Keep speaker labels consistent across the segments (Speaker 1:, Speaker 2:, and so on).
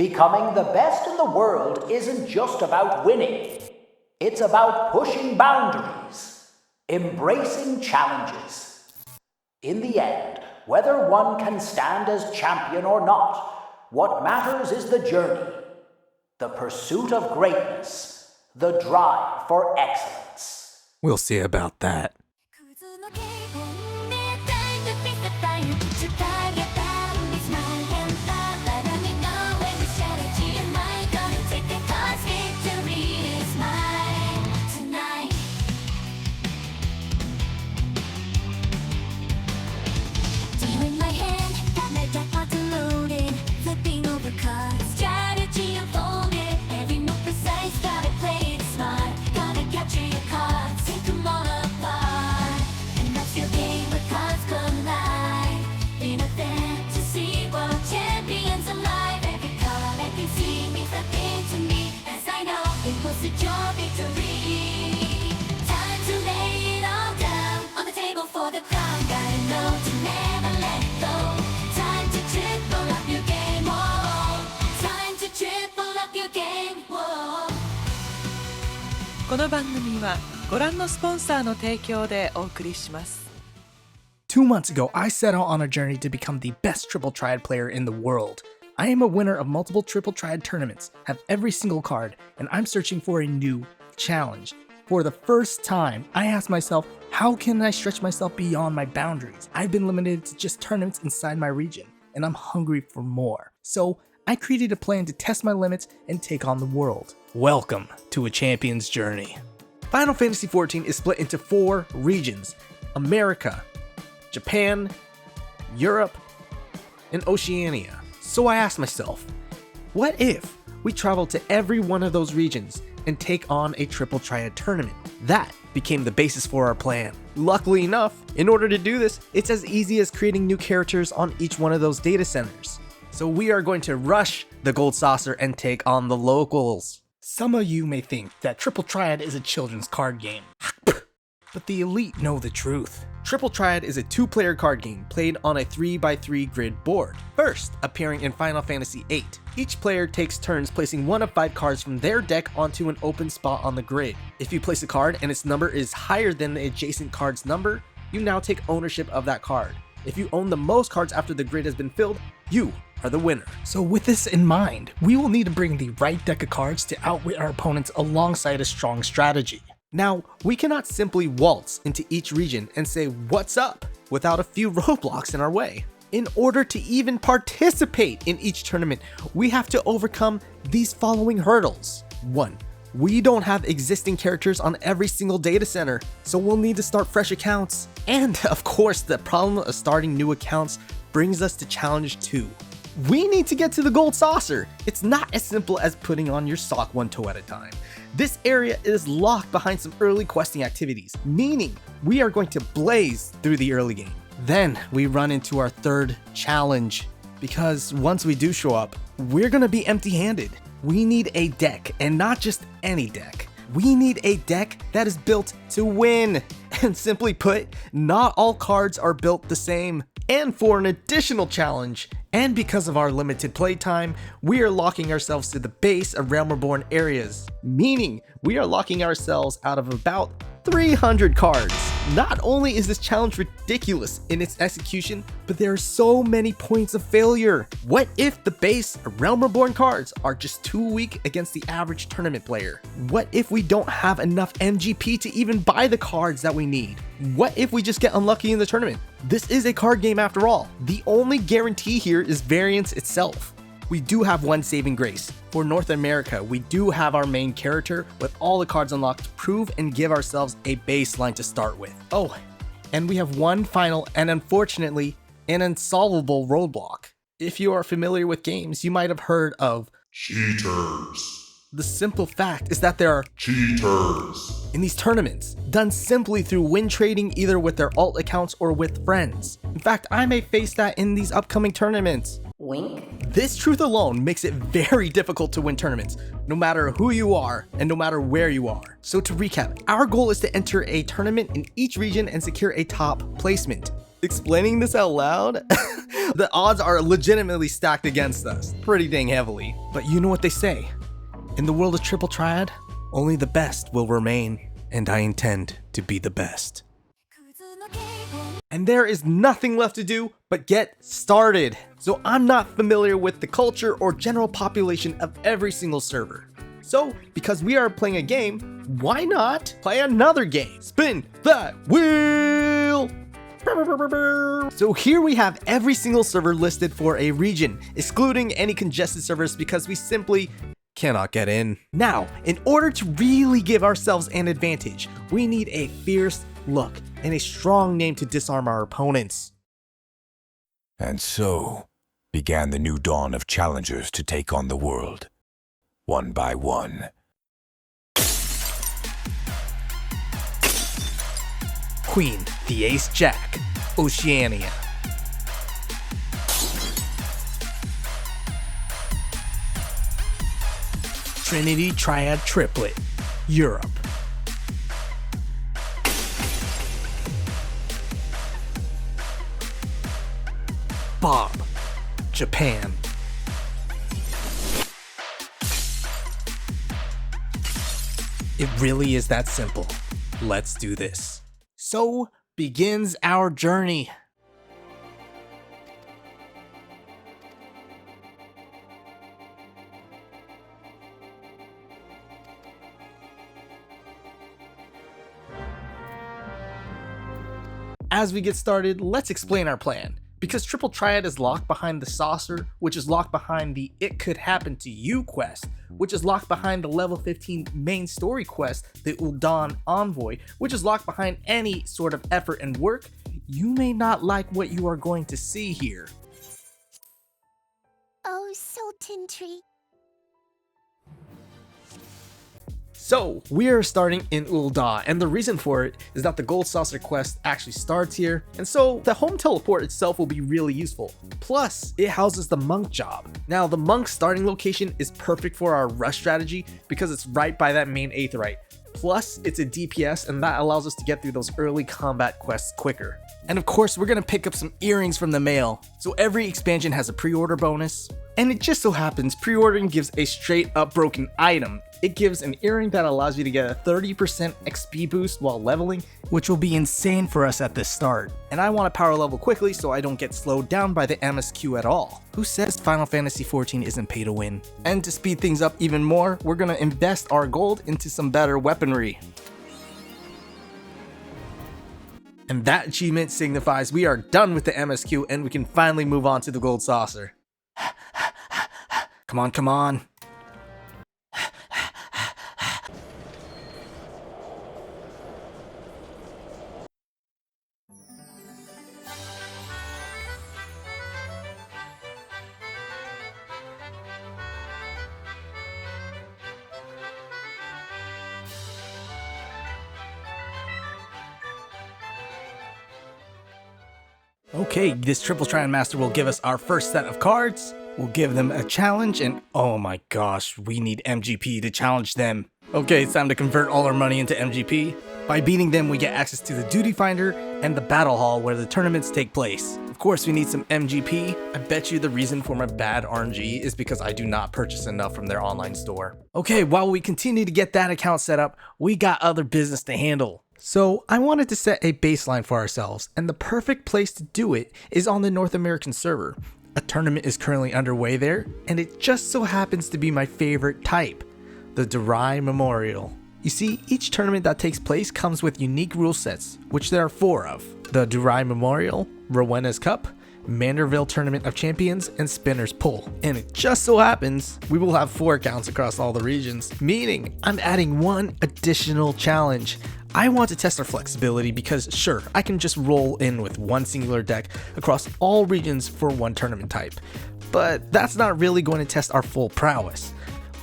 Speaker 1: Becoming the best in the world isn't just about winning. It's about pushing boundaries, embracing challenges. In the end, whether one can stand as champion or not, what matters is the journey, the pursuit of greatness, the drive for excellence.
Speaker 2: We'll see about that.
Speaker 3: この番組はご覧のスポンサーの提供でお送りします。
Speaker 4: 2 months ago, I set out on a journey to become the best Triple Triad player in the world. I am a winner of multiple Triple Triad tournaments, have every single card, and I'm searching for a new challenge. For the first time, I asked myself, how can I stretch myself beyond my boundaries? I've been limited to just tournaments inside my region, and I'm hungry for more. So I created a plan to test my limits and take on the world. Welcome to a champion's journey. Final Fantasy XIV is split into 4 regions: America, Japan, Europe, and Oceania. So I asked myself, what if we traveled to every one of those regions and take on a Triple Triad tournament? That became the basis for our plan. Luckily enough, in order to do this, it's as easy as creating new characters on each one of those data centers. So we are going to rush the Gold Saucer and take on the locals. Some of you may think that Triple Triad is a children's card game, but the elite know the truth. Triple Triad is a 2-player card game played on a 3x3 grid board, first appearing in Final Fantasy VIII. Each player takes turns placing 1 of 5 cards from their deck onto an open spot on the grid. If you place a card and its number is higher than the adjacent card's number, you now take ownership of that card. If you own the most cards after the grid has been filled, you are the winner. So with this in mind, we will need to bring the right deck of cards to outwit our opponents alongside a strong strategy. Now, we cannot simply waltz into each region and say what's up without a few roadblocks in our way. In order to even participate in each tournament, we have to overcome these following hurdles. 1. We don't have existing characters on every single data center, so we'll need to start fresh accounts. And of course, the problem of starting new accounts brings us to challenge 2. We need to get to the Gold Saucer. It's not as simple as putting on your sock one toe at a time. This area is locked behind some early questing activities, meaning we are going to blaze through the early game. Then we run into our 3rd challenge, because once we do show up, we're gonna be empty-handed. We need a deck, and not just any deck. We need a deck that is built to win. And simply put, not all cards are built the same. And for an additional challenge, and because of our limited playtime, we are locking ourselves to the base of Realm Reborn areas, meaning we are locking ourselves out of about 300 cards. Not only is this challenge ridiculous in its execution, but there are so many points of failure. What if the base Realm Reborn cards are just too weak against the average tournament player? What if we don't have enough MGP to even buy the cards that we need? What if we just get unlucky in the tournament? This is a card game after all. The only guarantee here is variance itself. We do have one saving grace. For North America, we do have our main character with all the cards unlocked to prove and give ourselves a baseline to start with. Oh, and we have one final and unfortunately an unsolvable roadblock. If you are familiar with games, you might have heard of
Speaker 5: cheaters.
Speaker 4: The simple fact is that there are
Speaker 5: cheaters
Speaker 4: in these tournaments, done simply through win trading either with their alt accounts or with friends. In fact, I may face that in these upcoming tournaments.
Speaker 1: Wink.
Speaker 4: This truth alone makes it very difficult to win tournaments, no matter who you are and no matter where you are. So to recap, our goal is to enter a tournament in each region and secure a top placement. Explaining this out loud, the odds are legitimately stacked against us, pretty dang heavily. But you know what they say, in the world of Triple Triad, only the best will remain, and I intend to be the best. And there is nothing left to do but get started. So I'm not familiar with the culture or general population of every single server. So, because we are playing a game, why not play another game? Spin that wheel! So here we have every single server listed for a region, excluding any congested servers because we simply cannot get in. Now, in order to really give ourselves an advantage, we need a fierce look and a strong name to disarm our opponents.
Speaker 2: And so began the new dawn of challengers to take on the world, one by one.
Speaker 4: Queen, the Ace Jack, Oceania. Trinity Triad Triplet, Europe. Bob, Japan. It really is that simple. Let's do this. So begins our journey. As we get started, let's explain our plan. Because Triple Triad is locked behind the Saucer, which is locked behind the It Could Happen to You quest, which is locked behind the level 15 main story quest, the Ul'Dan Envoy, which is locked behind any sort of effort and work, you may not like what you are going to see here.
Speaker 6: Oh, Sultan Tree.
Speaker 4: So, we are starting in Ul'Dan, and the reason for it is that the Gold Saucer quest actually starts here, and so the home teleport itself will be really useful. Plus, it houses the Monk job. Now, the Monk starting location is perfect for our rush strategy because it's right by that main Aetheryte. Plus, it's a DPS, and that allows us to get through those early combat quests quicker. And of course, we're gonna pick up some earrings from the mail. So every expansion has a pre-order bonus. And it just so happens, pre-ordering gives a straight up broken item. It gives an earring that allows you to get a 30% XP boost while leveling, which will be insane for us at the start. And I want to power level quickly so I don't get slowed down by the MSQ at all. Who says Final Fantasy XIV isn't pay to win? And to speed things up even more, we're gonna invest our gold into some better weaponry. And that achievement signifies we are done with the MSQ and we can finally move on to the Gold Saucer. Come on, come on. Okay, this Triple Triad Master will give us our first set of cards. We'll give them a challenge, and oh my gosh, we need MGP to challenge them. Okay, it's time to convert all our money into MGP. By beating them, we get access to the Duty Finder and the Battle Hall where the tournaments take place. Of course, we need some MGP. I bet you the reason for my bad RNG is because I do not purchase enough from their online store. Okay, while we continue to get that account set up, we got other business to handle. So I wanted to set a baseline for ourselves, and the perfect place to do it is on the North American server. A tournament is currently underway there, and it just so happens to be my favorite type, the Durai Memorial. You see, each tournament that takes place comes with unique rule sets, which there are 4 of. The Durai Memorial, Rowena's Cup, Manderville Tournament of Champions, and Spinner's Pull. And it just so happens we will have 4 accounts across all the regions, meaning I'm adding 1 additional challenge. I want to test our flexibility because sure, I can just roll in with 1 singular deck across all regions for 1 tournament type, but that's not really going to test our full prowess.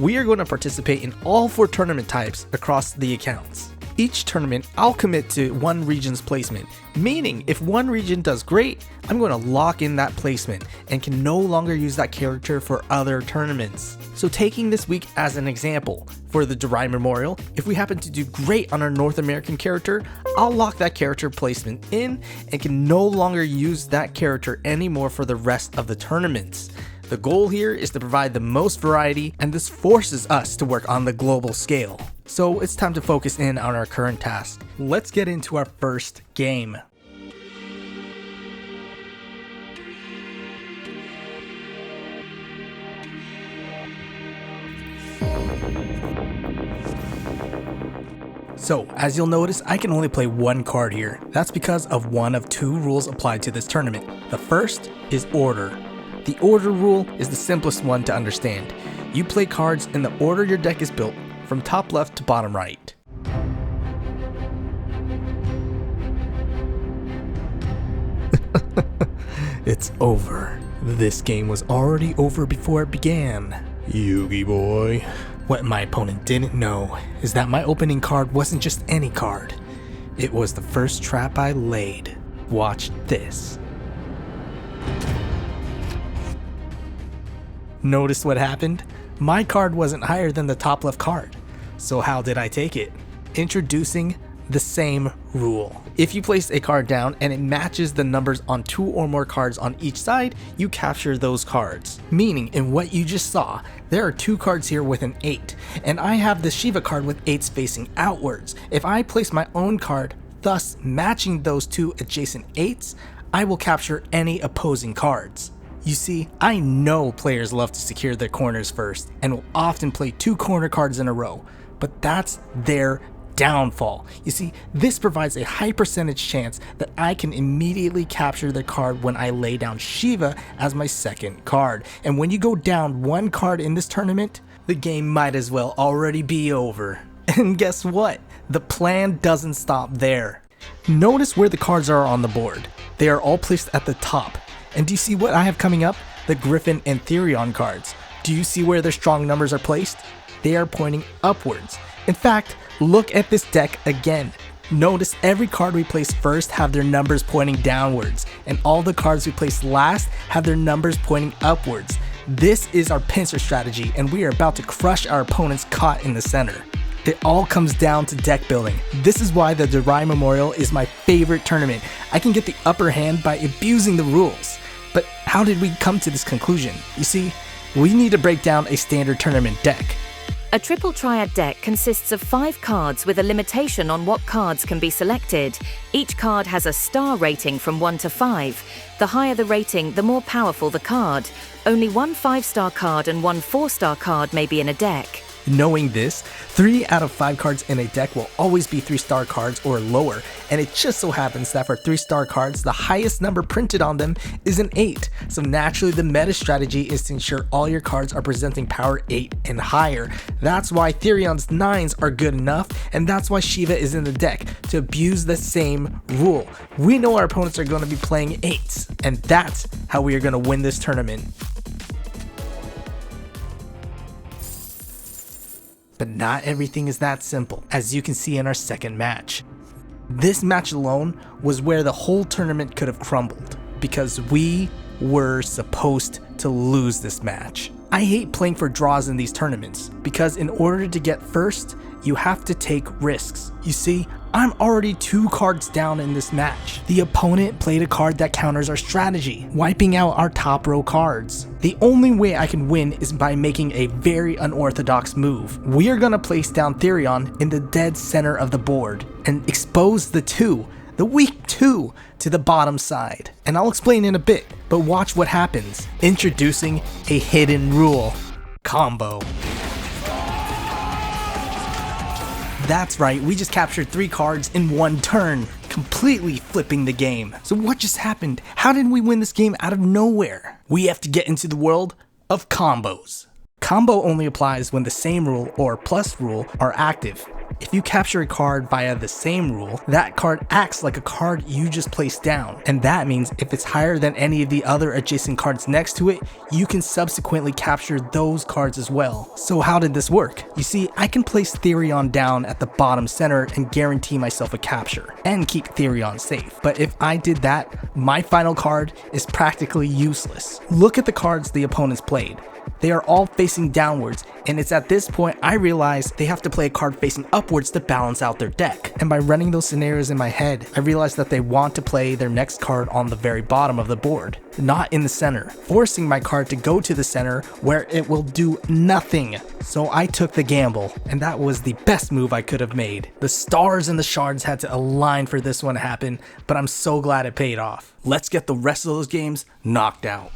Speaker 4: We are going to participate in all 4 tournament types across the accounts. Each tournament, I'll commit to one region's placement, meaning if one region does great, I'm going to lock in that placement and can no longer use that character for other tournaments. So taking this week as an example, for the Derry Memorial, if we happen to do great on our North American character, I'll lock that character placement in and can no longer use that character anymore for the rest of the tournaments. The goal here is to provide the most variety, and this forces us to work on the global scale. So it's time to focus in on our current task. Let's get into our first game. So, as you'll notice, I can only play one card here. That's because of one of two rules applied to this tournament. The first is order. The order rule is the simplest one to understand. You play cards in the order your deck is built, from top left to bottom right. It's over. This game was already over before it began. Yugi boy. What my opponent didn't know is that my opening card wasn't just any card. It was the first trap I laid. Watch this. Notice what happened? My card wasn't higher than the top left card. So how did I take it? Introducing the same rule. If you place a card down and it matches the numbers on 2 or more cards on each side, you capture those cards. Meaning, in what you just saw, there are 2 cards here with an 8, and I have the Shiva card with 8s facing outwards. If I place my own card, thus matching those 2 adjacent 8s, I will capture any opposing cards. You see, I know players love to secure their corners first, and will often play 2 corner cards in a row, but that's their downfall. You see, this provides a high percentage chance that I can immediately capture the card when I lay down Shiva as my second card. And when you go down 1 card in this tournament, the game might as well already be over. And guess what? The plan doesn't stop there. Notice where the cards are on the board. They are all placed at the top. And do you see what I have coming up? The Griffin and Therion cards. Do you see where their strong numbers are placed? They are pointing upwards. In fact, look at this deck again. Notice every card we place first have their numbers pointing downwards, and all the cards we place last have their numbers pointing upwards. This is our pincer strategy, and we are about to crush our opponents caught in the center. It all comes down to deck building. This is why the Derry Memorial is my favorite tournament. I can get the upper hand by abusing the rules. But how did we come to this conclusion? You see, we need to break down a standard tournament deck.
Speaker 7: A Triple Triad deck consists of 5 cards with a limitation on what cards can be selected. Each card has a star rating from 1 to 5. The higher the rating, the more powerful the card. Only 1 5-star card and 1 4-star card may be in a deck.
Speaker 4: Knowing this, 3 out of 5 cards in a deck will always be 3-star cards or lower, and it just so happens that for 3-star cards, the highest number printed on them is an 8. So naturally, the meta strategy is to ensure all your cards are presenting power 8 and higher. That's why Therion's 9s are good enough, and that's why Shiva is in the deck, to abuse the same rule. We know our opponents are going to be playing 8s, and that's how we are going to win this tournament. But not everything is that simple, as you can see in our second match. This match alone was where the whole tournament could have crumbled, because we were supposed to lose this match. I hate playing for draws in these tournaments, because in order to get first, you have to take risks. You see, I'm already 2 cards down in this match. The opponent played a card that counters our strategy, wiping out our top row cards. The only way I can win is by making a very unorthodox move. We are gonna place down Therion in the dead center of the board and expose the weak 2 to the bottom side. And I'll explain in a bit, but watch what happens. Introducing a hidden rule. Combo. That's right, we just captured 3 cards in 1 turn, completely flipping the game. So what just happened? How did we win this game out of nowhere? We have to get into the world of combos. Combo only applies when the same rule or plus rule are active. If you capture a card via the same rule, that card acts like a card you just placed down. And that means if it's higher than any of the other adjacent cards next to it, you can subsequently capture those cards as well. So how did this work? You see, I can place Therion down at the bottom center and guarantee myself a capture, and keep Therion safe. But if I did that, my final card is practically useless. Look at the cards the opponents played. They are all facing downwards, and it's at this point I realize they have to play a card facing upwards to balance out their deck. And by running those scenarios in my head, I realized that they want to play their next card on the very bottom of the board, not in the center, forcing my card to go to the center where it will do nothing. So I took the gamble, and that was the best move I could have made. The stars and the shards had to align for this one to happen, but I'm so glad it paid off. Let's get the rest of those games knocked out.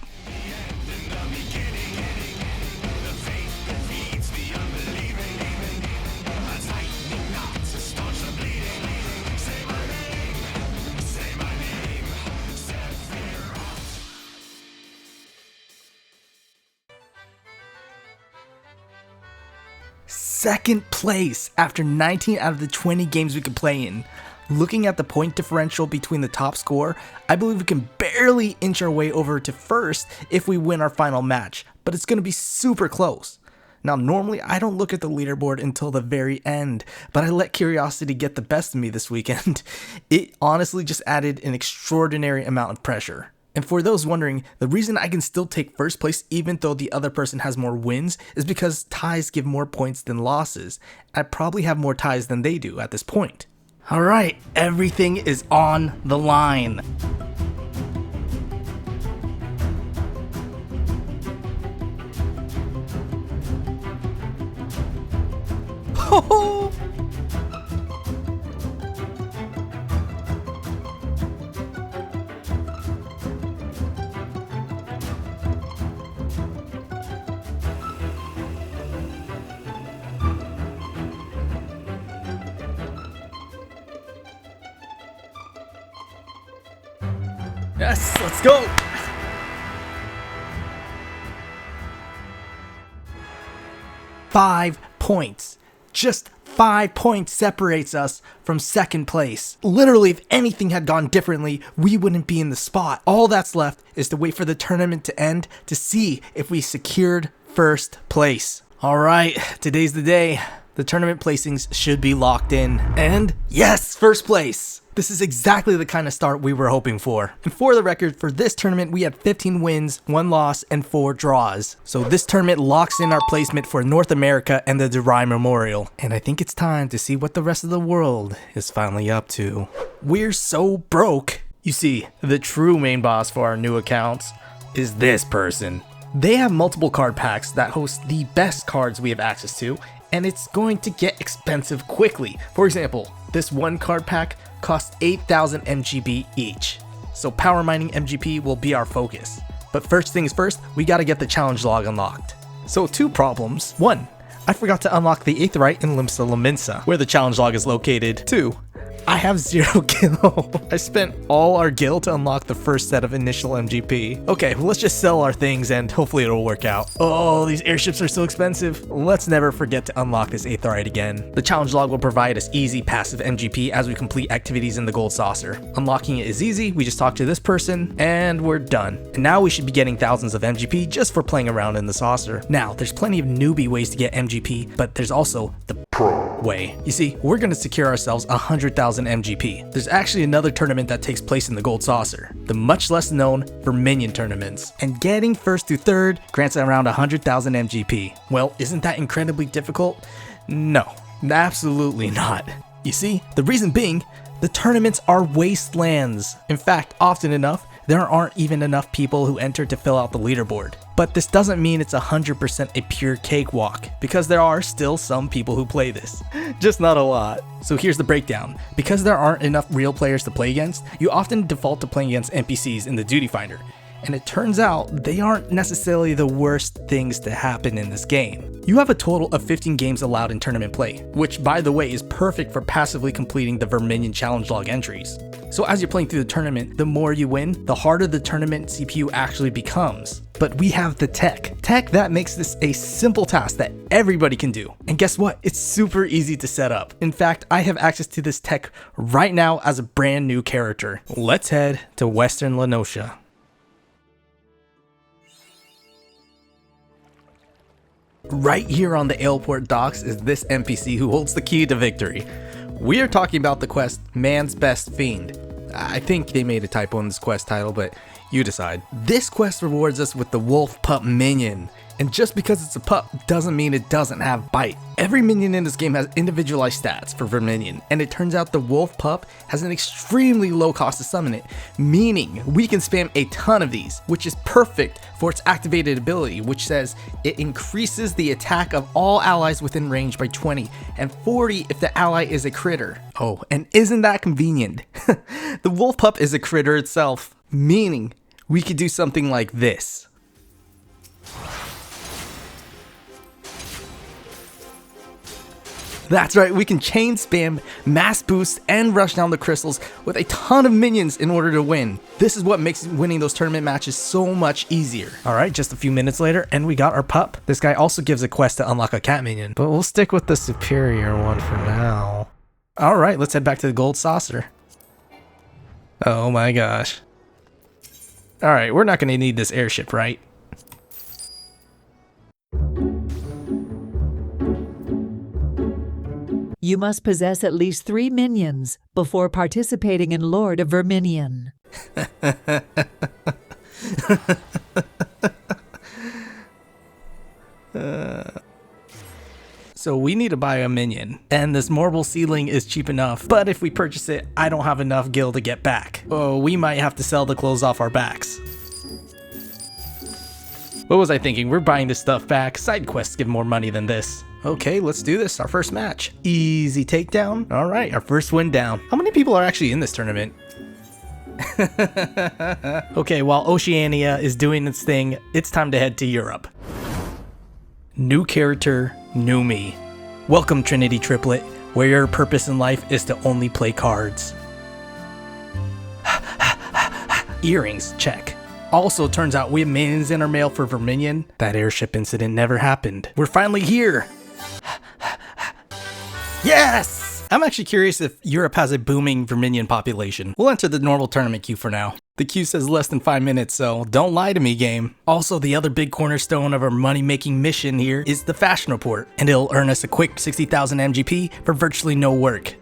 Speaker 4: Second place after 19 out of the 20 games we could play in. Looking at the point differential between the top score, I believe we can barely inch our way over to first if we win our final match, but it's going to be super close. Now normally I don't look at the leaderboard until the very end, but I let curiosity get the best of me this weekend. It honestly just added an extraordinary amount of pressure. And for those wondering, the reason I can still take first place even though the other person has more wins is because ties give more points than losses. I probably have more ties than they do at this point. Alright, everything is on the line. Ho Yes, let's go! Five points. Just 5 points separates us from second place. Literally, if anything had gone differently, we wouldn't be in the spot. All that's left is to wait for the tournament to end to see if we secured first place. Alright, today's the day. The tournament placings should be locked in. And yes, first place! This is exactly the kind of start we were hoping for. And for the record, for this tournament, we had 15 wins, 1 loss, and 4 draws. So this tournament locks in our placement for North America and the Durai Memorial. And I think it's time to see what the rest of the world is finally up to. We're so broke. You see, the true main boss for our new accounts is this person. They have multiple card packs that host the best cards we have access to, and it's going to get expensive quickly. For example, this one card pack costs 8,000 MGP each. So power mining MGP will be our focus. But first things first, we gotta get the challenge log unlocked. So 2 problems. 1, I forgot to unlock the Aetheryte in Limsa Laminsa, where the challenge log is located. 2, I have 0 gil. I spent all our gil to unlock the first set of initial MGP. Okay, well, let's just sell our things and hopefully it'll work out. Oh, these airships are so expensive. Let's never forget to unlock this Aetheryte again. The challenge log will provide us easy passive MGP as we complete activities in the gold saucer. Unlocking it is easy, we just talk to this person and we're done. And now we should be getting thousands of MGP just for playing around in the saucer. Now, there's plenty of newbie ways to get MGP, but there's also the pro way. You see, we're gonna secure ourselves 100,000 MGP. There's actually another tournament that takes place in the gold saucer, the much less known Verminion tournaments. And getting first to third grants around 100,000 MGP. Well, isn't that incredibly difficult? No, absolutely not. You see, the reason being, the tournaments are wastelands. In fact, often enough, there aren't even enough people who enter to fill out the leaderboard. But this doesn't mean it's 100% a pure cakewalk, because there are still some people who play this. Just not a lot. So here's the breakdown. Because there aren't enough real players to play against, you often default to playing against NPCs in the Duty Finder. And it turns out they aren't necessarily the worst things to happen in this game. You have a total of 15 games allowed in tournament play, which by the way is perfect for passively completing the Verminion challenge log entries. So as you're playing through the tournament, the more you win, the harder the tournament CPU actually becomes. But we have the tech that makes this a simple task that everybody can do. And guess what? It's super easy to set up. In fact, I have access to this tech right now as a brand new character. Let's head to Western Lenosha. Right here on the airport docks is this NPC who holds the key to victory. We are talking about the quest Man's Best Fiend. I think they made a typo in this quest title, but you decide. This quest rewards us with the Wolf Pup minion. And just because it's a pup doesn't mean it doesn't have bite. Every minion in this game has individualized stats for Verminion, and it turns out the Wolf Pup has an extremely low cost to summon it, meaning we can spam a ton of these, which is perfect for its activated ability, which says it increases the attack of all allies within range by 20 and 40 if the ally is a critter. Oh, and isn't that convenient? The Wolf Pup is a critter itself, meaning we could do something like this. That's right, we can chain spam, mass boost, and rush down the crystals with a ton of minions in order to win. This is what makes winning those tournament matches so much easier. Alright, just a few minutes later, and we got our pup. This guy also gives a quest to unlock a cat minion, but we'll stick with the superior one for now. Alright, let's head back to the gold saucer. Oh my gosh. Alright, we're not going to need this airship, right?
Speaker 8: You must possess at least 3 minions before participating in Lord of Verminion.
Speaker 4: So we need to buy a minion, and this marble ceiling is cheap enough, but if we purchase it, I don't have enough gil to get back. Oh, we might have to sell the clothes off our backs. What was I thinking? We're buying this stuff back. Side quests give more money than this. Okay, let's do this. Our first match. Easy takedown. All right, our first win down. How many people are actually in this tournament? Okay, while Oceania is doing its thing, it's time to head to Europe. New character, new me. Welcome, Trinity Triplet, where your purpose in life is to only play cards. Earrings, check. Also, turns out we have minions in our mail for Verminion. That airship incident never happened. We're finally here. Yes! I'm actually curious if Europe has a booming Verminion population. We'll enter the normal tournament queue for now. The queue says less than 5 minutes, so don't lie to me, game. Also, the other big cornerstone of our money-making mission here is the fashion report, and it'll earn us a quick 60,000 MGP for virtually no work.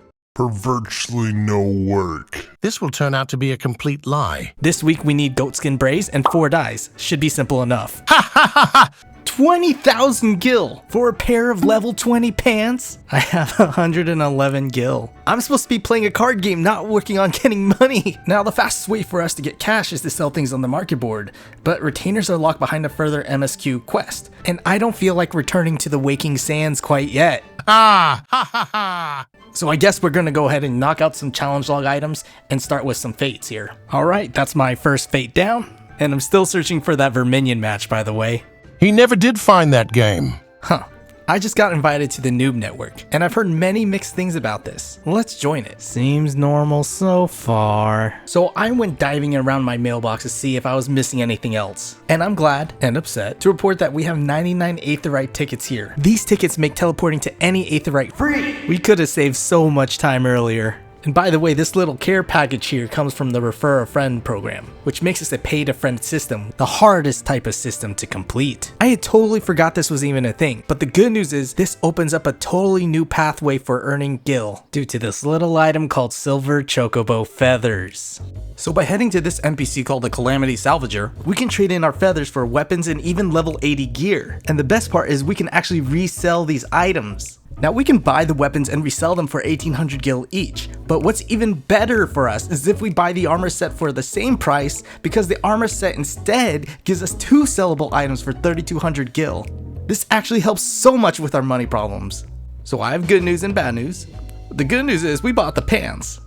Speaker 9: This will turn out to be a complete lie.
Speaker 4: This week we need goatskin braids and 4 dyes. Should be simple enough. Ha ha ha ha! 20,000 gil for a pair of level 20 pants? I have 111 gil. I'm supposed to be playing a card game, not working on getting money. Now, the fastest way for us to get cash is to sell things on the market board, but retainers are locked behind a further MSQ quest, and I don't feel like returning to the Waking Sands quite yet.
Speaker 9: Ah! Ha ha ha!
Speaker 4: So I guess we're gonna go ahead and knock out some challenge log items and start with some fates here. Alright, that's my first fate down, and I'm still searching for that Verminion match, by the way.
Speaker 9: He never did find that game.
Speaker 4: Huh. I just got invited to the Noob Network, and I've heard many mixed things about this. Let's join it. Seems normal so far. So I went diving around my mailbox to see if I was missing anything else. And I'm glad, and upset, to report that we have 99 Aetheryte tickets here. These tickets make teleporting to any Aetheryte free! We could have saved so much time earlier. And by the way, this little care package here comes from the Refer a Friend program, which makes us a pay-to-friend system, the hardest type of system to complete. I had totally forgot this was even a thing, but the good news is this opens up a totally new pathway for earning gil due to this little item called Silver Chocobo Feathers. So by heading to this NPC called the Calamity Salvager, we can trade in our feathers for weapons and even level 80 gear. And the best part is we can actually resell these items. Now we can buy the weapons and resell them for 1800 gil each, but what's even better for us is if we buy the armor set for the same price, because the armor set instead gives us 2 sellable items for 3200 gil. This actually helps so much with our money problems. So I have good news and bad news. The good news is we bought the pants.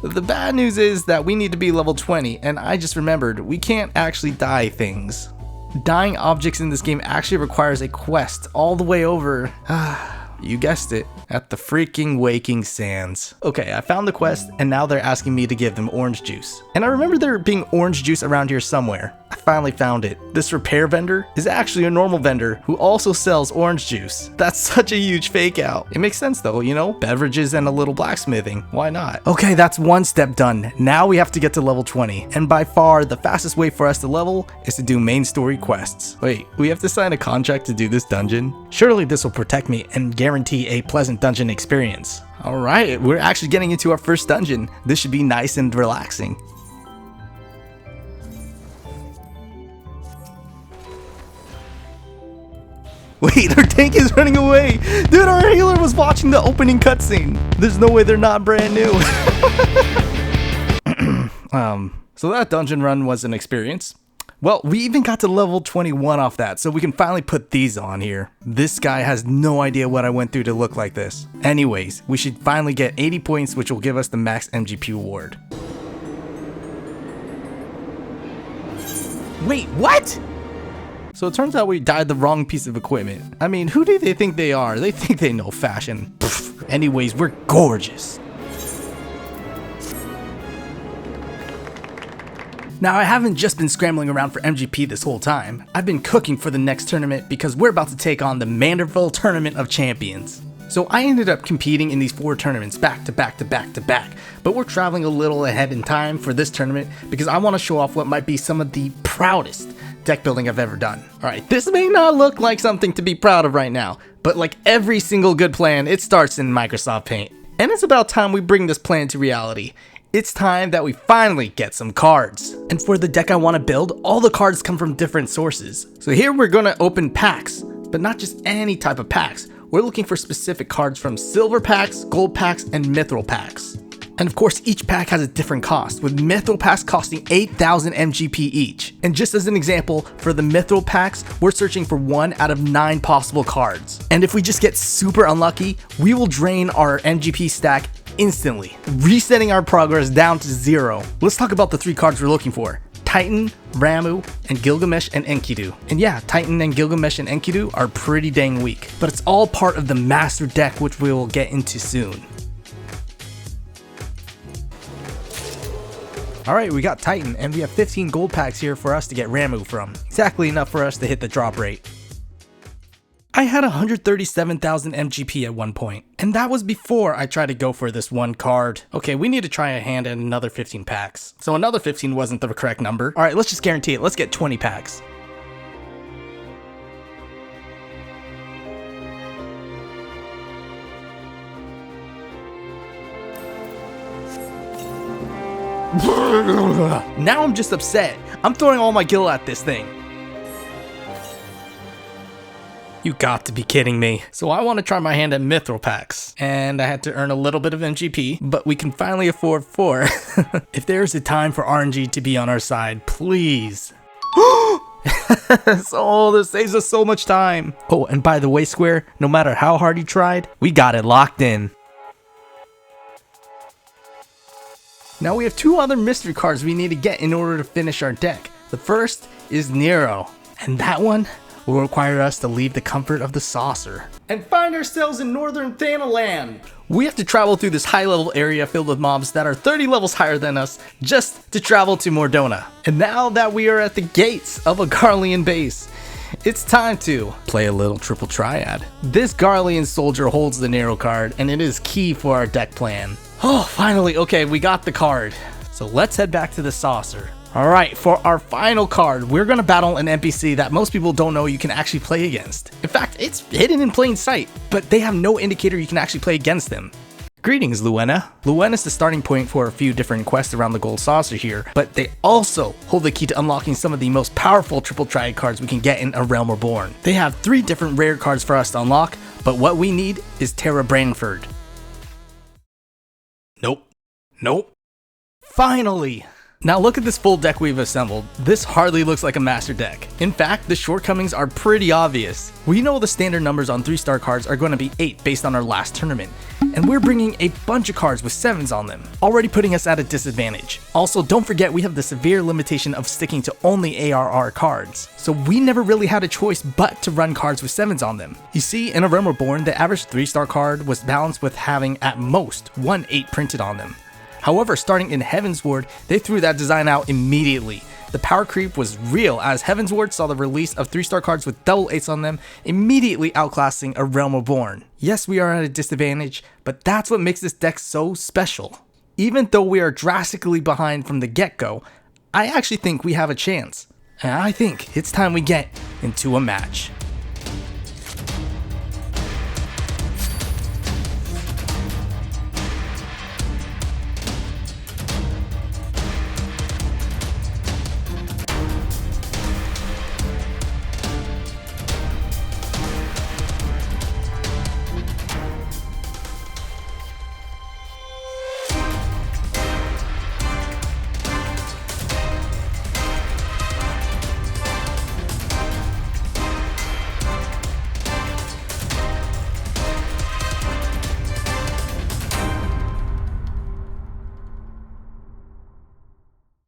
Speaker 4: The bad news is that we need to be level 20, and I just remembered we can't actually dye things. Dyeing objects in this game actually requires a quest all the way over. You guessed it, at the freaking Waking Sands. Okay, I found the quest, and now they're asking me to give them orange juice. And I remember there being orange juice around here somewhere. I finally found it. This repair vendor is actually a normal vendor who also sells orange juice. That's such a huge fake out. It makes sense though, you know? Beverages and a little blacksmithing. Why not? Okay, that's one step done. Now we have to get to level 20. And by far, the fastest way for us to level is to do main story quests. Wait, we have to sign a contract to do this dungeon? Surely this will protect me and guarantee a pleasant dungeon experience. Alright, we're actually getting into our first dungeon. This should be nice and relaxing. Wait, our tank is running away! Dude, our healer was watching the opening cutscene! There's no way they're not brand new. So that dungeon run was an experience. Well, we even got to level 21 off that, so we can finally put these on here. This guy has no idea what I went through to look like this. Anyways, we should finally get 80 points, which will give us the max MGP award. Wait, what? So it turns out we dyed the wrong piece of equipment. I mean, who do they think they are? They think they know fashion. Pfft. Anyways, we're gorgeous. Now, I haven't just been scrambling around for MGP this whole time. I've been cooking for the next tournament because we're about to take on the Manderville Tournament of Champions. So I ended up competing in these 4 tournaments back to back to back to back, but we're traveling a little ahead in time for this tournament because I want to show off what might be some of the proudest deck building I've ever done. Alright, this may not look like something to be proud of right now, but like every single good plan, it starts in Microsoft Paint. And it's about time we bring this plan to reality. It's time that we finally get some cards. And for the deck I want to build, all the cards come from different sources. So here we're going to open packs, but not just any type of packs. We're looking for specific cards from silver packs, gold packs, and mithril packs. And of course, each pack has a different cost, with mithril packs costing 8,000 MGP each. And just as an example, for the mithril packs, we're searching for 1 out of 9 possible cards. And if we just get super unlucky, we will drain our MGP stack instantly, resetting our progress down to 0. Let's talk about the 3 cards we're looking for. Titan, Ramu, and Gilgamesh and Enkidu. And yeah, Titan and Gilgamesh and Enkidu are pretty dang weak, but it's all part of the master deck, which we will get into soon. Alright, we got Titan, and we have 15 gold packs here for us to get Ramu from. Exactly enough for us to hit the drop rate. I had 137,000 MGP at one point, and that was before I tried to go for this one card. Okay, we need to try a hand at another 15 packs. So another 15 wasn't the correct number. Alright, let's just guarantee it. Let's get 20 packs. Now I'm just upset. I'm throwing all my gil at this thing. You got to be kidding me. So I want to try my hand at mithril packs, and I had to earn a little bit of MGP, but we can finally afford 4. If there's a time for RNG to be on our side, please. Oh, this saves us so much time. Oh, and by the way, Square, no matter how hard you tried, we got it locked in. Now we have 2 other mystery cards we need to get in order to finish our deck. The first is Nero, and that one will require us to leave the comfort of the saucer and find ourselves in northern Thanaland. We have to travel through this high level area filled with mobs that are 30 levels higher than us just to travel to Mordona. And now that we are at the gates of a Garlean base, it's time to play a little Triple Triad. This Garlean soldier holds the Nero card, and it is key for our deck plan. Oh, finally, okay, we got the card. So let's head back to the saucer. Alright, for our final card, we're gonna battle an NPC that most people don't know you can actually play against. In fact, it's hidden in plain sight, but they have no indicator you can actually play against them. Greetings, Rowena. Rowena is the starting point for a few different quests around the gold saucer here, but they also hold the key to unlocking some of the most powerful Triple Triad cards we can get in A Realm Reborn. They have 3 different rare cards for us to unlock, but what we need is Terra Branford. Nope. Finally! Now look at this full deck we've assembled. This hardly looks like a master deck. In fact, the shortcomings are pretty obvious. We know the standard numbers on 3-star cards are going to be 8 based on our last tournament. and we're bringing a bunch of cards with 7s on them, already putting us at a disadvantage. Also, don't forget we have the severe limitation of sticking to only ARR cards, so we never really had a choice but to run cards with 7s on them. You see, in A Realm Reborn, the average 3-star card was balanced with having at most one 8 printed on them. However, starting in Heavensward, they threw that design out immediately. The power creep was real, as Heavensward saw the release of 3-star cards with double 8s on them, immediately outclassing A Realm Reborn. Yes, we are at a disadvantage, but that's what makes this deck so special. Even though we are drastically behind from the get-go, I actually think we have a chance. And I think it's time we get into a match.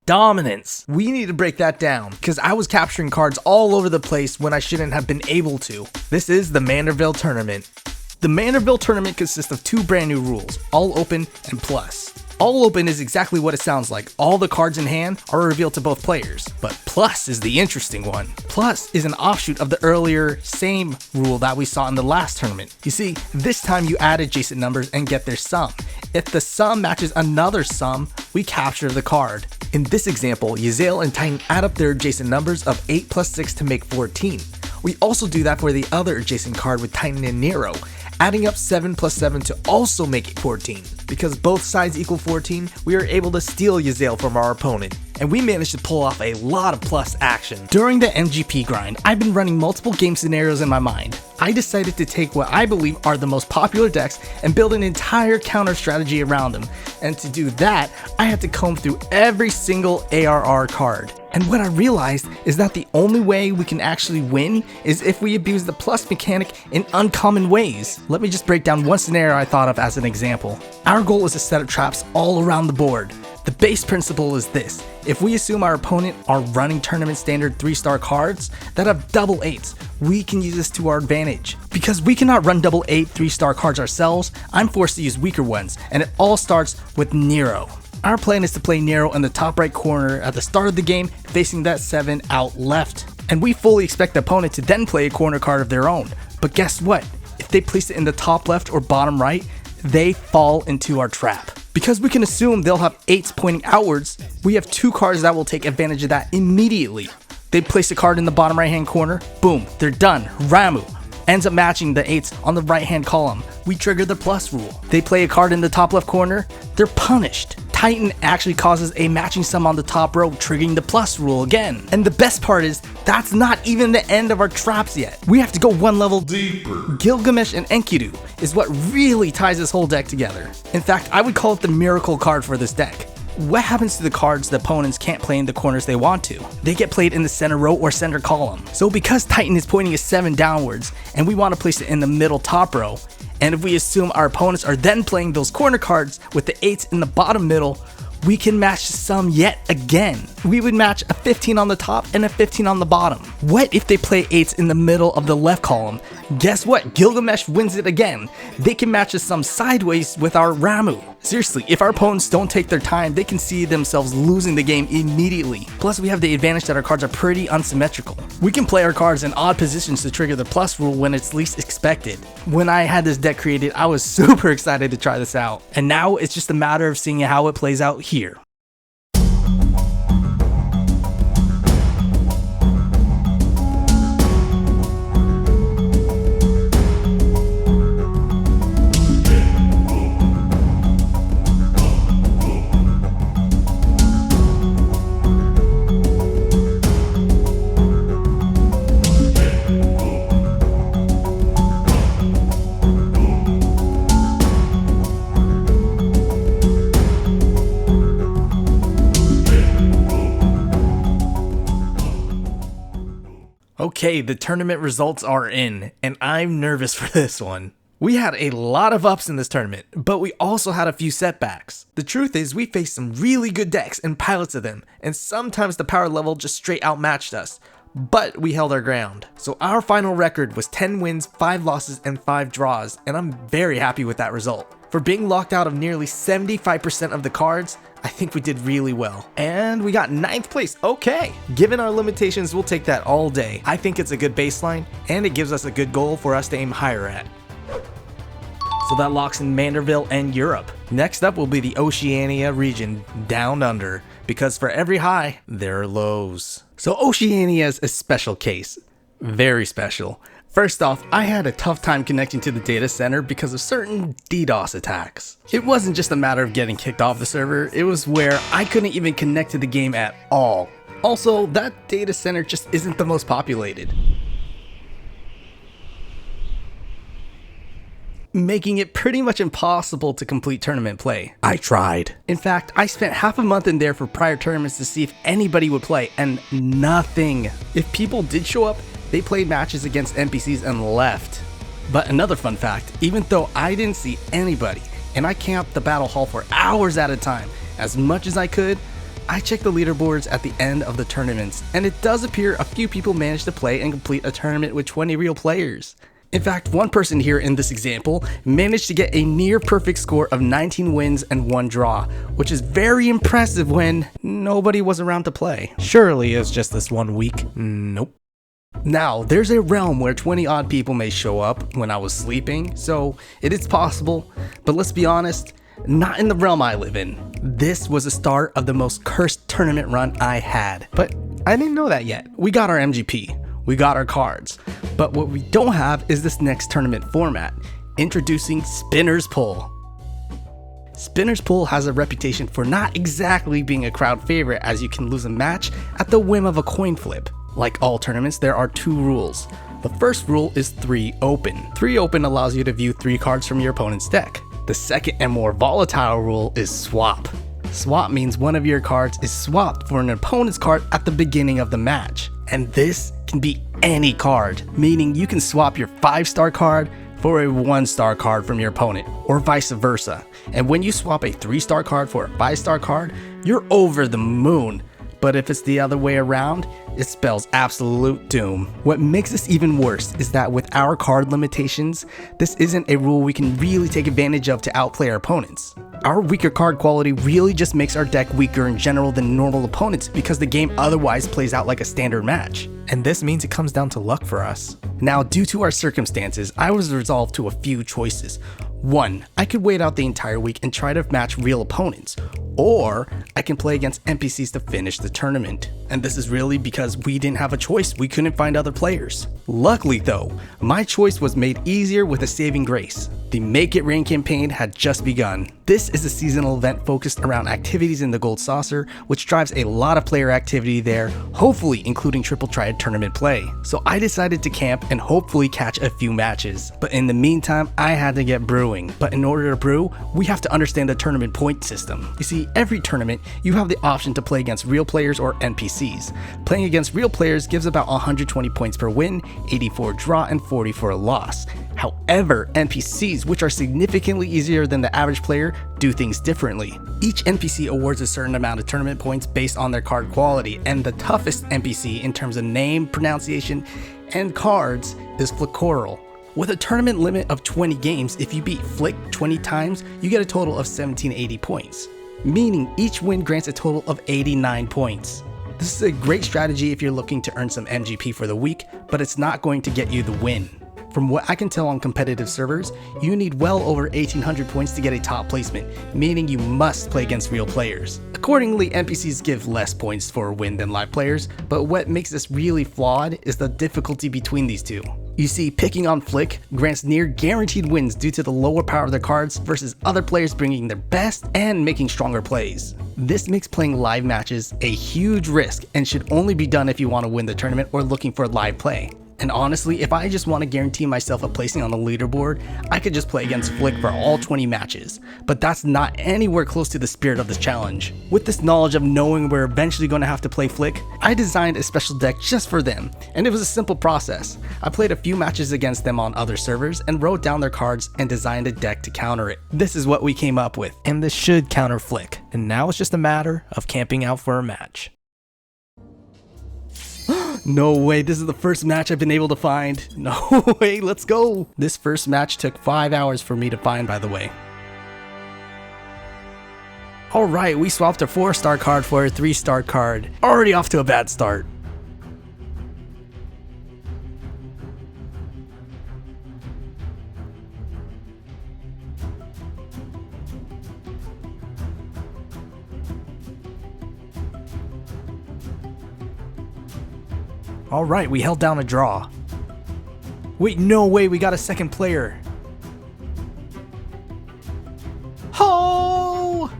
Speaker 4: Dominance. We need to break that down, because I was capturing cards all over the place when I shouldn't have been able to. This is the Manderville tournament. The Manderville tournament consists of 2 brand new rules, All Open and Plus. All Open is exactly what it sounds like. All the cards in hand are revealed to both players. But Plus is the interesting one. Plus is an offshoot of the earlier same rule that we saw in the last tournament. You see, this time you add adjacent numbers and get their sum. If the sum matches another sum, we capture the card. In this example, Yazael and Titan add up their adjacent numbers of 8 plus 6 to make 14. We also do that for the other adjacent card with Titan and Nero, adding up 7 plus 7 to also make it 14. Because both sides equal 14, we are able to steal Yazael from our opponent, and we managed to pull off a lot of plus action. During the MGP grind, I've been running multiple game scenarios in my mind. I decided to take what I believe are the most popular decks and build an entire counter strategy around them, and to do that, I had to comb through every single ARR card. And what I realized is that the only way we can actually win is if we abuse the plus mechanic in uncommon ways. Let me just break down one scenario I thought of as an example. Our goal is to set up traps all around the board. The base principle is this: if we assume our opponent are running tournament standard 3-star cards that have double 8s, we can use this to our advantage. Because we cannot run double 8 3-star cards ourselves, I'm forced to use weaker ones, and it all starts with Nero. Our plan is to play Nero in the top right corner at the start of the game, facing that 7 out left. And we fully expect the opponent to then play a corner card of their own. But guess what? If they place it in the top left or bottom right, they fall into our trap. Because we can assume they'll have 8s pointing outwards, we have 2 cards that will take advantage of that immediately. They place a card in the bottom right hand corner, boom, they're done. Ramu ends up matching the 8s on the right hand column. We trigger the plus rule. They play a card in the top left corner, they're punished. Titan actually causes a matching sum on the top row, triggering the plus rule again. And the best part is, that's not even the end of our traps yet. We have to go one level
Speaker 5: Deeper.
Speaker 4: Gilgamesh and Enkidu is what really ties this whole deck together. In fact, I would call it the miracle card for this deck. What happens to the cards the opponents can't play in the corners they want to? They get played in the center row or center column. So because Titan is pointing a 7 downwards, and we want to place it in the middle top row, and if we assume our opponents are then playing those corner cards with the 8s in the bottom middle, we can match the sum yet again. We would match a 15 on the top and a 15 on the bottom. What if they play 8s in the middle of the left column? Guess what? Gilgamesh wins it again. They can match the sum sideways with our Ramu. Seriously, if our opponents don't take their time, they can see themselves losing the game immediately. Plus, we have the advantage that our cards are pretty unsymmetrical. We can play our cards in odd positions to trigger the plus rule when it's least expected. When I had this deck created, I was super excited to try this out. And now it's just a matter of seeing how it plays out here. Okay, the tournament results are in, and I'm nervous for this one. We had a lot of ups in this tournament, but we also had a few setbacks. The truth is, we faced some really good decks and pilots of them, and sometimes the power level just straight outmatched us. But we held our ground. So our final record was 10 wins, 5 losses, and 5 draws, and I'm very happy with that result. For being locked out of nearly 75% of the cards, I think we did really well. And we got 9th place, okay. Given our limitations, we'll take that all day. I think it's a good baseline, and it gives us a good goal for us to aim higher at. So that locks in Manderville and Europe. Next up will be the Oceania region, down under, because for every high, there are lows. So Oceania is a special case. Very special. First off, I had a tough time connecting to the data center because of certain DDoS attacks. It wasn't just a matter of getting kicked off the server, it was where I couldn't even connect to the game at all. Also, that data center just isn't the most populated, making it pretty much impossible to complete tournament play. I tried. In fact, I spent half a month in there for prior tournaments to see if anybody would play, and nothing. If people did show up, they played matches against NPCs and left. But another fun fact, even though I didn't see anybody, and I camped the battle hall for hours at a time, as much as I could, I checked the leaderboards at the end of the tournaments, and it does appear a few people managed to play and complete a tournament with 20 real players. In fact, one person here in this example managed to get a near perfect score of 19 wins and 1 draw, which is very impressive when nobody was around to play. Surely it was just this 1 week. Nope. Now, there's a realm where 20 odd people may show up when I was sleeping, so it is possible, but let's be honest, not in the realm I live in. This was the start of the most cursed tournament run I had, but I didn't know that yet. We got our MGP. We got our cards, but what we don't have is this next tournament format. Introducing Spinner's Pull. Spinner's Pull has a reputation for not exactly being a crowd favorite, as you can lose a match at the whim of a coin flip. Like all tournaments, there are 2 rules. The first rule is 3 open. 3 open allows you to view 3 cards from your opponent's deck. The second and more volatile rule is swap. Swap means one of your cards is swapped for an opponent's card at the beginning of the match. And this can be any card, meaning you can swap your 5-star card for a 1-star card from your opponent, or vice versa. And when you swap a 3-star card for a 5-star card, you're over the moon. But if it's the other way around, it spells absolute doom. What makes this even worse is that with our card limitations, this isn't a rule we can really take advantage of to outplay our opponents. Our weaker card quality really just makes our deck weaker in general than normal opponents because the game otherwise plays out like a standard match. And this means it comes down to luck for us. Now, due to our circumstances, I was resolved to a few choices. 1, I could wait out the entire week and try to match real opponents, or I can play against NPCs to finish the tournament. And this is really because we didn't have a choice, we couldn't find other players. Luckily though, my choice was made easier with a saving grace. The Make It Rain campaign had just begun. This is a seasonal event focused around activities in the Gold Saucer, which drives a lot of player activity there, hopefully including Triple Triad tournament play. So I decided to camp and hopefully catch a few matches. But in the meantime, I had to get brewing. But in order to brew, we have to understand the tournament point system. You see, every tournament, you have the option to play against real players or NPCs. Playing against real players gives about 120 points per win, 84 draw, and 40 for a loss. However, NPCs, which are significantly easier than the average player, do things differently. Each NPC awards a certain amount of tournament points based on their card quality, and the toughest NPC in terms of name, pronunciation, and cards is Flicoral. With a tournament limit of 20 games, if you beat Flick 20 times, you get a total of 1780 points, meaning each win grants a total of 89 points. This is a great strategy if you're looking to earn some MGP for the week, but it's not going to get you the win. From what I can tell on competitive servers, you need well over 1800 points to get a top placement, meaning you must play against real players. Accordingly, NPCs give less points for a win than live players, but what makes this really flawed is the difficulty between these two. You see, picking on Flick grants near guaranteed wins due to the lower power of their cards versus other players bringing their best and making stronger plays. This makes playing live matches a huge risk and should only be done if you want to win the tournament or looking for live play. And honestly, if I just want to guarantee myself a placing on the leaderboard, I could just play against Flick for all 20 matches. But that's not anywhere close to the spirit of this challenge. With this knowledge of knowing we're eventually going to have to play Flick, I designed a special deck just for them, and it was a simple process. I played a few matches against them on other servers and wrote down their cards and designed a deck to counter it. This is what we came up with, and this should counter Flick. And now it's just a matter of camping out for a match. No way, this is the first match I've been able to find. No way, let's go. This first match took 5 hours for me to find, by the way. Alright, we swapped a 4-star card for a 3-star card. Already off to a bad start. Alright, we held down a draw. Wait, no way, we got a second player. Oh!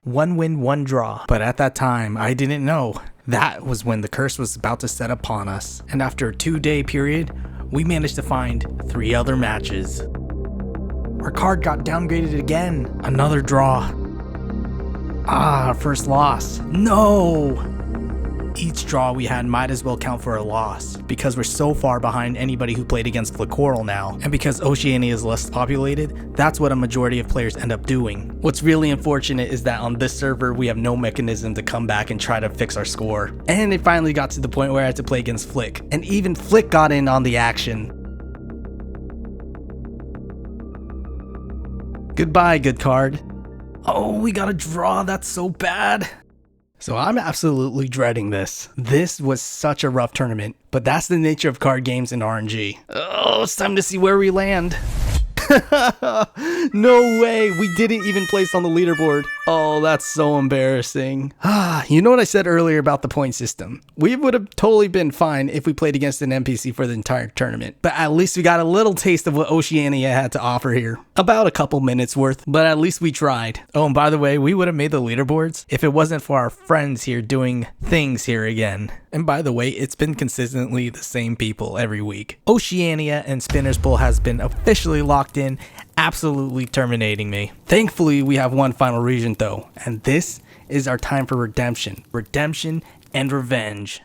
Speaker 4: One win, one draw. But at that time, I didn't know. That was when the curse was about to set upon us. And after a 2-day period, we managed to find 3 other matches. Our card got downgraded again. Another draw. Ah, our first loss. No! Each draw we had might as well count for a loss, because we're so far behind anybody who played against Flicoral now, and because Oceania is less populated, that's what a majority of players end up doing. What's really unfortunate is that on this server we have no mechanism to come back and try to fix our score. And it finally got to the point where I had to play against Flick, and even Flick got in on the action. Goodbye, good card. Oh, we got a draw, that's so bad. So I'm absolutely dreading this. This was such a rough tournament, but that's the nature of card games and RNG. Oh, it's time to see where we land. No way, we didn't even place on the leaderboard. Oh, that's so embarrassing. You know what I said earlier about the point system? We would have totally been fine if we played against an NPC for the entire tournament, but at least we got a little taste of what Oceania had to offer here. About a couple minutes worth, but at least we tried. Oh, and by the way, we would have made the leaderboards if it wasn't for our friends here doing things here again. And by the way, it's been consistently the same people every week. Oceania and Spinner's Bowl has been officially locked in, absolutely terminating me. Thankfully, we have one final region though, and this is our time for redemption. Redemption and revenge.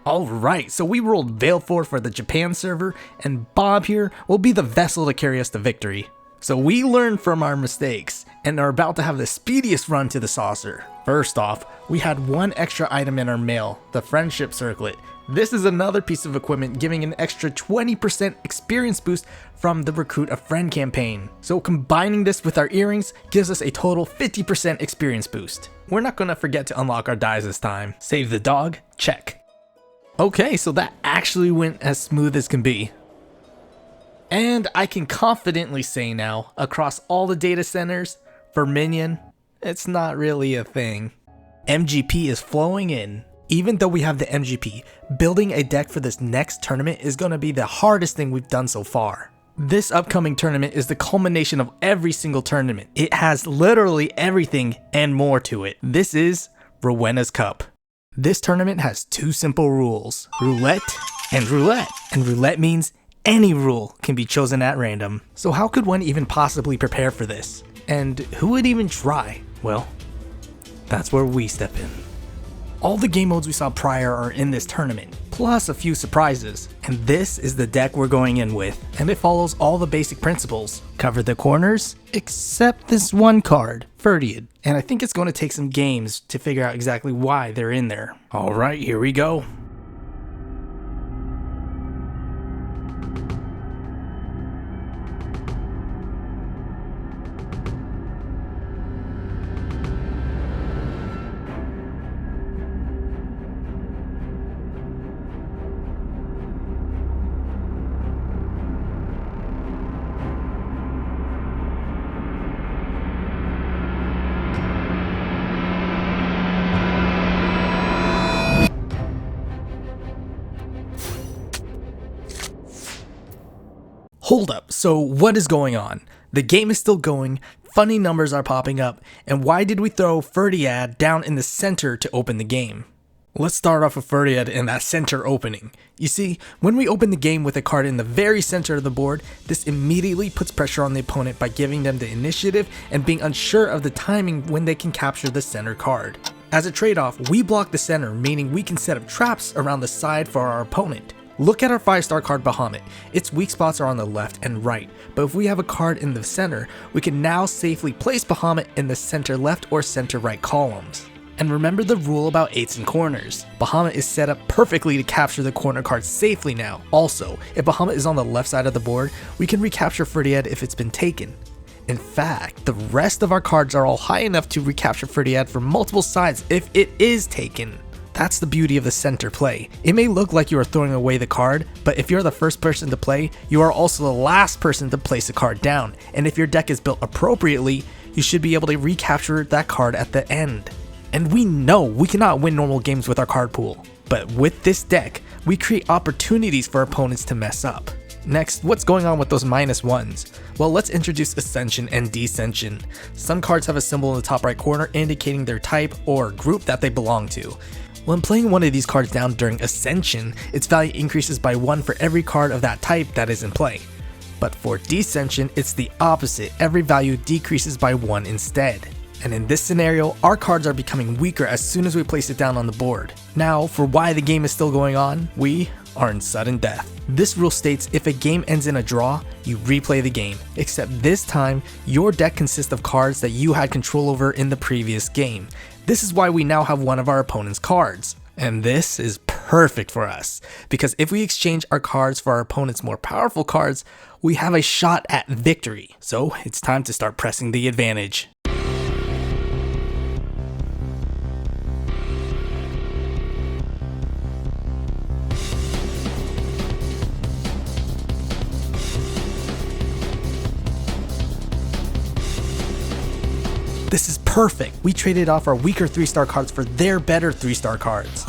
Speaker 4: Alright, so we rolled Veil 4 for the Japan server, and Bob here will be the vessel to carry us to victory. So we learned from our mistakes, and are about to have the speediest run to the saucer. First off, we had one extra item in our mail, the Friendship Circlet. This is another piece of equipment giving an extra 20% experience boost from the Recruit a Friend campaign. So combining this with our earrings gives us a total 50% experience boost. We're not going to forget to unlock our dies this time. Save the dog? Check. Okay, so that actually went as smooth as can be. And I can confidently say now, across all the data centers, Verminion, it's not really a thing. MGP is flowing in. Even though we have the MGP, building a deck for this next tournament is going to be the hardest thing we've done so far. This upcoming tournament is the culmination of every single tournament. It has literally everything and more to it. This is Rowena's Cup. This tournament has 2 simple rules, roulette, and roulette means any rule can be chosen at random. So how could one even possibly prepare for this? And who would even try? Well, that's where we step in. All the game modes we saw prior are in this tournament, plus a few surprises. And this is the deck we're going in with, and it follows all the basic principles. Cover the corners, except this one card, Triad. And I think it's going to take some games to figure out exactly why they're in there. Alright, here we go. Hold up, so what is going on? The game is still going, funny numbers are popping up, and why did we throw Triad down in the center to open the game? Let's start off with Triad in that center opening. You see, when we open the game with a card in the very center of the board, this immediately puts pressure on the opponent by giving them the initiative and being unsure of the timing when they can capture the center card. As a trade-off, we block the center, meaning we can set up traps around the side for our opponent. Look at our 5-star card Bahamut. Its weak spots are on the left and right, but if we have a card in the center, we can now safely place Bahamut in the center left or center right columns. And remember the rule about 8s and corners. Bahamut is set up perfectly to capture the corner card safely now. Also, if Bahamut is on the left side of the board, we can recapture Triad if it's been taken. In fact, the rest of our cards are all high enough to recapture Triad from multiple sides if it is taken. That's the beauty of the center play. It may look like you are throwing away the card, but if you're the first person to play, you are also the last person to place a card down. And if your deck is built appropriately, you should be able to recapture that card at the end. And we know we cannot win normal games with our card pool, but with this deck, we create opportunities for opponents to mess up. Next, what's going on with those -1s? Well, let's introduce Ascension and Descension. Some cards have a symbol in the top right corner indicating their type or group that they belong to. When playing one of these cards down during Ascension, its value increases by 1 for every card of that type that is in play. But for Descension, it's the opposite, every value decreases by 1 instead. And in this scenario, our cards are becoming weaker as soon as we place it down on the board. Now, for why the game is still going on, we are in sudden death. This rule states if a game ends in a draw, you replay the game, except this time, your deck consists of cards that you had control over in the previous game. This is why we now have one of our opponent's cards. And this is perfect for us, because if we exchange our cards for our opponent's more powerful cards, we have a shot at victory. So it's time to start pressing the advantage. This is perfect. We traded off our weaker 3-star cards for their better 3-star cards.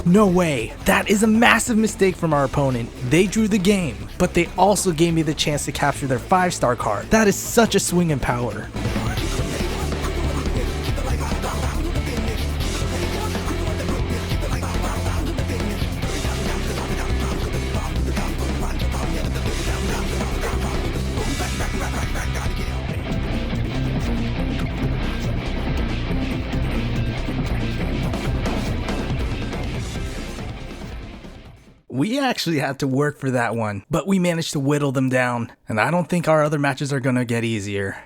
Speaker 4: No way. That is a massive mistake from our opponent. They drew the game, but they also gave me the chance to capture their 5-star card. That is such a swing in power. We actually had to work for that one, but we managed to whittle them down, and I don't think our other matches are gonna get easier.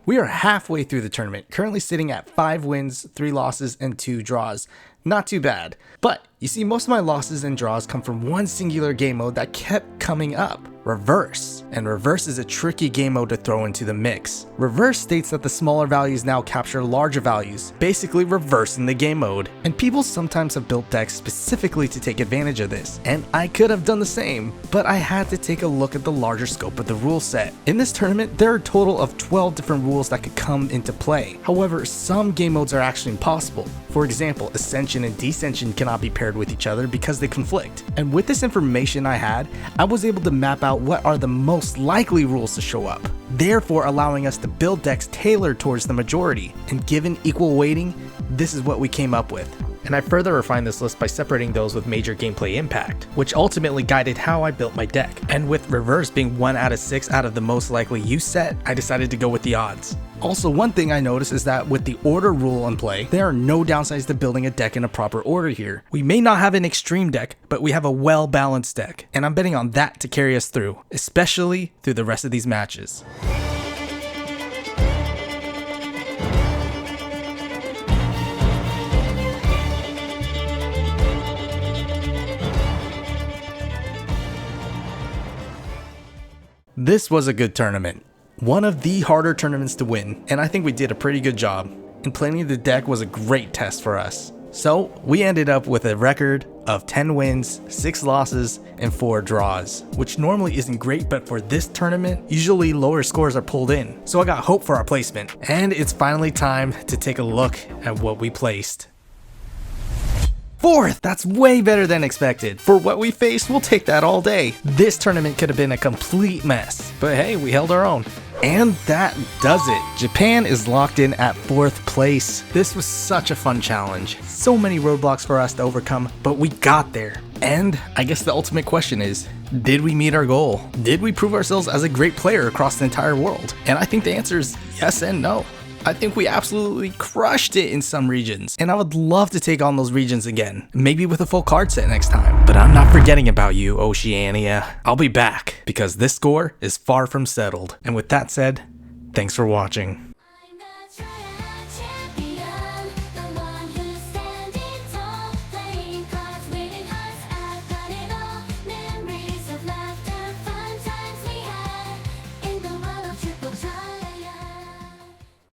Speaker 4: We are halfway through the tournament, currently sitting at 5 wins, 3 losses, and 2 draws. Not too bad. But, you see, most of my losses and draws come from one singular game mode that kept coming up. Reverse. And Reverse is a tricky game mode to throw into the mix. Reverse states that the smaller values now capture larger values, basically reversing the game mode. And people sometimes have built decks specifically to take advantage of this, and I could have done the same, but I had to take a look at the larger scope of the rule set. In this tournament, there are a total of 12 different rules that could come into play. However, some game modes are actually impossible. For example, Ascension and Descension cannot be paired with each other because they conflict. And with this information I had, I was able to map out what are the most likely rules to show up, therefore allowing us to build decks tailored towards the majority. And given equal weighting, this is what we came up with. And I further refined this list by separating those with major gameplay impact, which ultimately guided how I built my deck. And with Reverse being 1 out of 6 out of the most likely use set, I decided to go with the odds. Also, one thing I noticed is that with the order rule in play, there are no downsides to building a deck in a proper order here. We may not have an extreme deck, but we have a well-balanced deck, and I'm betting on that to carry us through, especially through the rest of these matches. This was a good tournament. One of the harder tournaments to win, and I think we did a pretty good job. And planning the deck was a great test for us. So we ended up with a record of 10 wins, 6 losses, and 4 draws, which normally isn't great, but for this tournament, usually lower scores are pulled in. So I got hope for our placement. And it's finally time to take a look at what we placed. 4th! That's way better than expected. For what we faced, we'll take that all day. This tournament could have been a complete mess, but hey, we held our own. And that does it. Japan is locked in at 4th place. This was such a fun challenge. So many roadblocks for us to overcome, but we got there. And I guess the ultimate question is, did we meet our goal? Did we prove ourselves as a great player across the entire world? And I think the answer is yes and no. I think we absolutely crushed it in some regions, and I would love to take on those regions again, maybe with a full card set next time. But I'm not forgetting about you, Oceania. I'll be back, because this score is far from settled. And with that said, thanks for watching.